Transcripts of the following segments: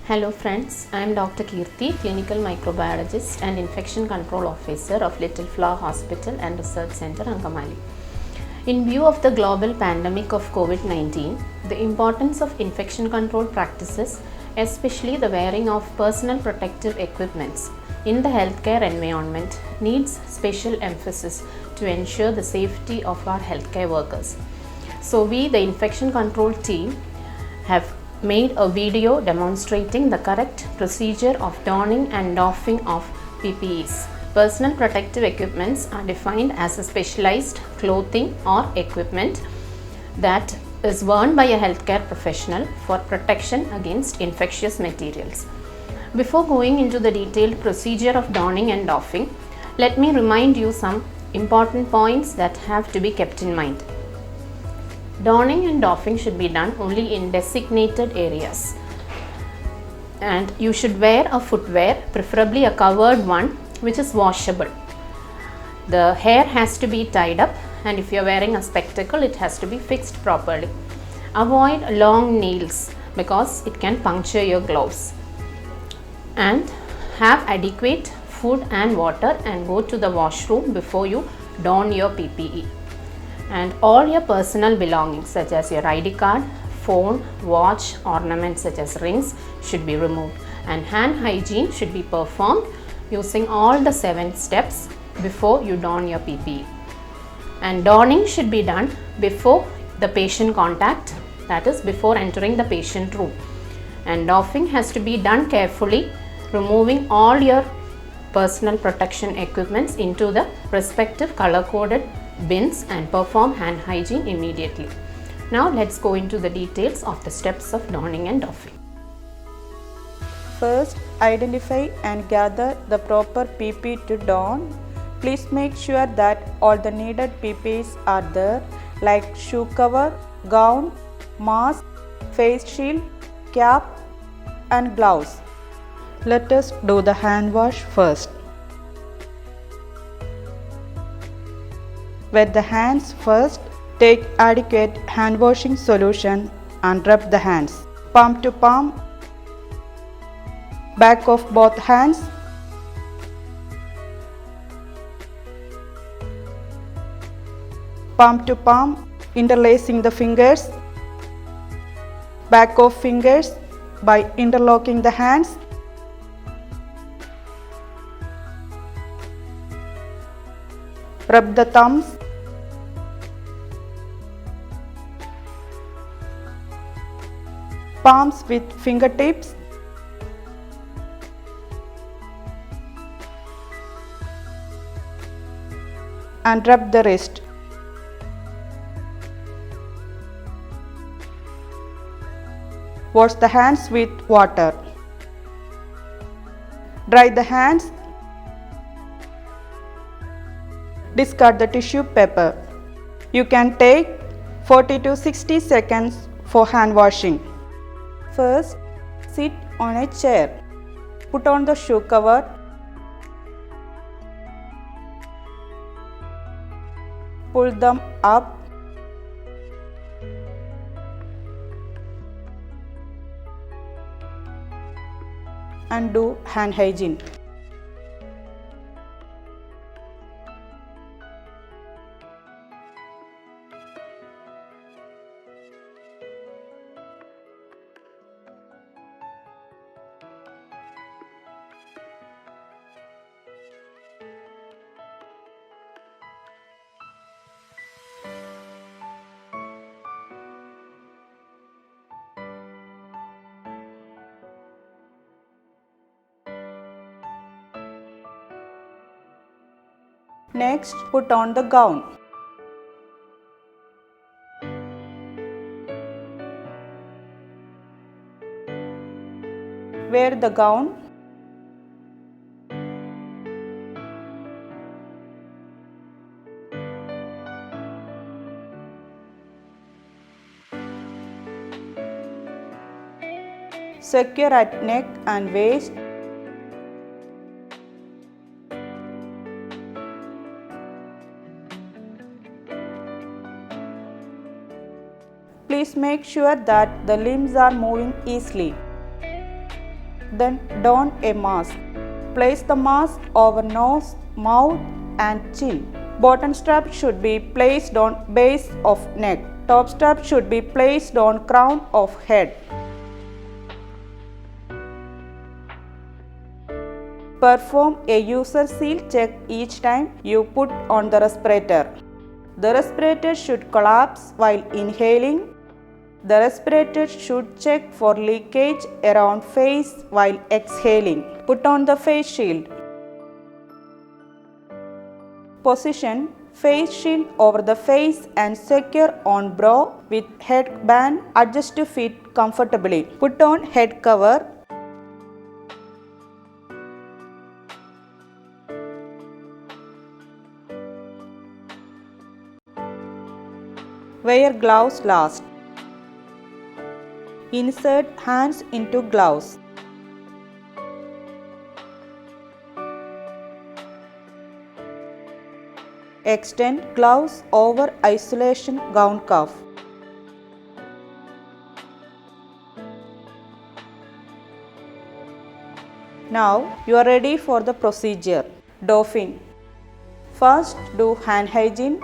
Hello friends, I am Dr. Kirti, Clinical Microbiologist and Infection Control Officer of Little Flower Hospital and Research Center, Angamali. In view of the global pandemic of COVID-19, the importance of infection control practices, especially the wearing of personal protective equipments in the healthcare environment, needs special emphasis to ensure the safety of our healthcare workers. So we, the infection control team, have made a video demonstrating the correct procedure of donning and doffing of PPEs. Personal protective equipments are defined as a specialized clothing or equipment that is worn by a healthcare professional for protection against infectious materials. Before going into the detailed procedure of donning and doffing, let me remind you some important points that have to be kept in mind. Donning and doffing should be done only in designated areas, and you should wear a footwear, preferably a covered one, which is washable. The hair has to be tied up, and if you are wearing a spectacle, it has to be fixed properly. Avoid long nails because it can puncture your gloves, and have adequate food and water and go to the washroom before you don your PPE. And all your personal belongings such as your ID card, phone, watch, ornaments such as rings should be removed, and hand hygiene should be performed using all the 7 steps before you don your PPE. And donning should be done before the patient contact, that is before entering the patient room. And doffing has to be done carefully, removing all your personal protection equipments into the respective color coded bins and perform hand hygiene immediately. Now let's go into the details of the steps of donning and doffing. First, identify and gather the proper PPE to don. Please make sure that all the needed PPEs are there, like shoe cover, gown, mask, face shield, cap and gloves. Let us do the hand wash first. Wet the hands first. Take adequate hand washing solution and rub the hands, palm to palm, back of both hands, palm to palm, interlacing the fingers, back of fingers by interlocking the hands, rub the thumbs, palms with fingertips, and rub the wrist. Wash the hands with water. Dry the hands. Discard the tissue paper. You can take 40 to 60 seconds for hand washing. First, sit on a chair. Put on the shoe cover. Pull them up. And do hand hygiene. Next, put on the gown. Wear the gown. Secure at neck and waist. Please make sure that the limbs are moving easily. Then don a mask. Place the mask over nose, mouth and chin. Bottom strap should be placed on base of neck. Top strap should be placed on crown of head. Perform a user seal check each time you put on the respirator. The respirator should collapse while inhaling. The respirator should check for leakage around face while exhaling. Put on the face shield. Position face shield over the face and secure on brow with headband. Adjust to fit comfortably. Put on head cover. Wear gloves last. Insert hands into gloves. Extend gloves over isolation gown cuff. Now you are ready for the procedure. Doffing. First do hand hygiene.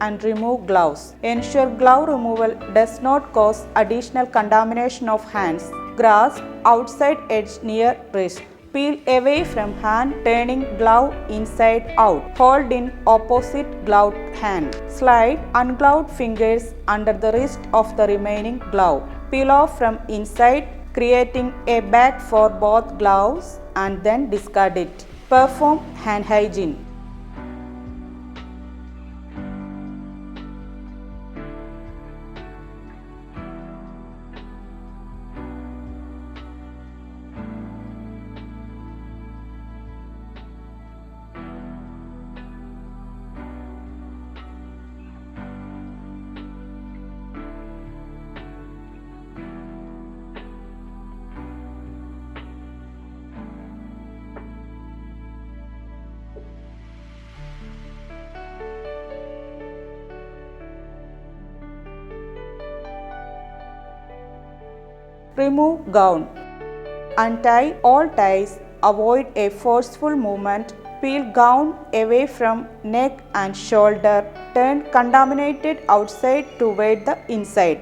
And remove gloves. Ensure glove removal does not cause additional contamination of hands. Grasp outside edge near wrist. Peel away from hand, turning glove inside out. Hold in opposite gloved hand. Slide ungloved fingers under the wrist of the remaining glove. Peel off from inside, creating a bag for both gloves and then discard it. Perform hand hygiene. Remove gown. Untie all ties. Avoid a forceful movement. Peel gown away from neck and shoulder. Turn contaminated outside toward the inside.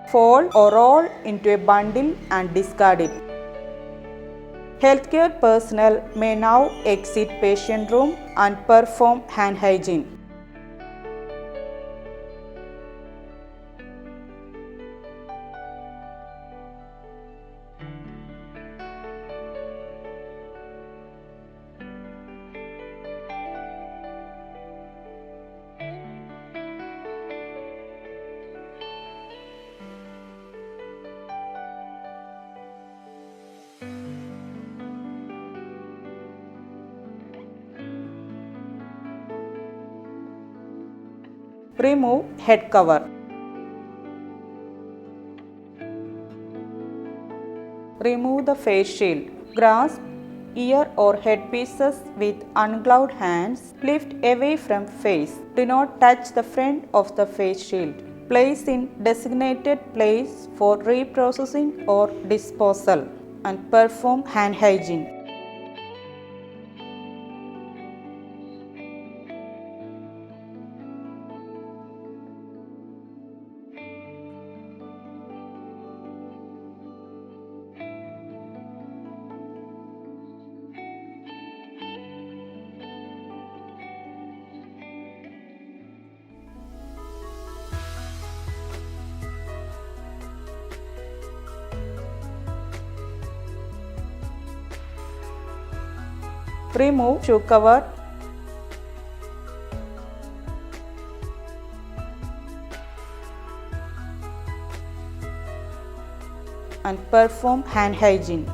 Fold or roll into a bundle and discard it. Healthcare personnel may now exit patient room and perform hand hygiene. Remove head cover. Remove the face shield. Grasp ear or head pieces with ungloved hands. Lift away from face. Do not touch the front of the face shield. Place in designated place for reprocessing or disposal and perform hand hygiene. Remove shoe cover. And perform hand hygiene.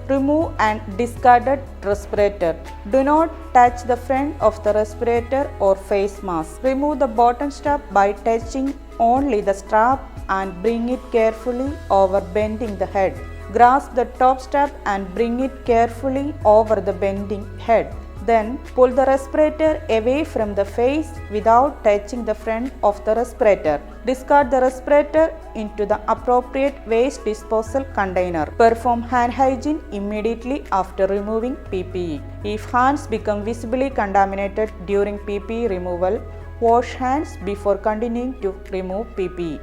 Remove and discarded respirator. Do not touch the front of the respirator or face mask. Remove the bottom strap by touching only the strap and bring it carefully over, bending the head. Grasp the top strap and bring it carefully over the bending head. Then pull the respirator away from the face without touching the front of the respirator. Discard the respirator into the appropriate waste disposal container. Perform hand hygiene immediately after removing PPE. If hands become visibly contaminated during PPE removal, wash hands before continuing to remove PPE.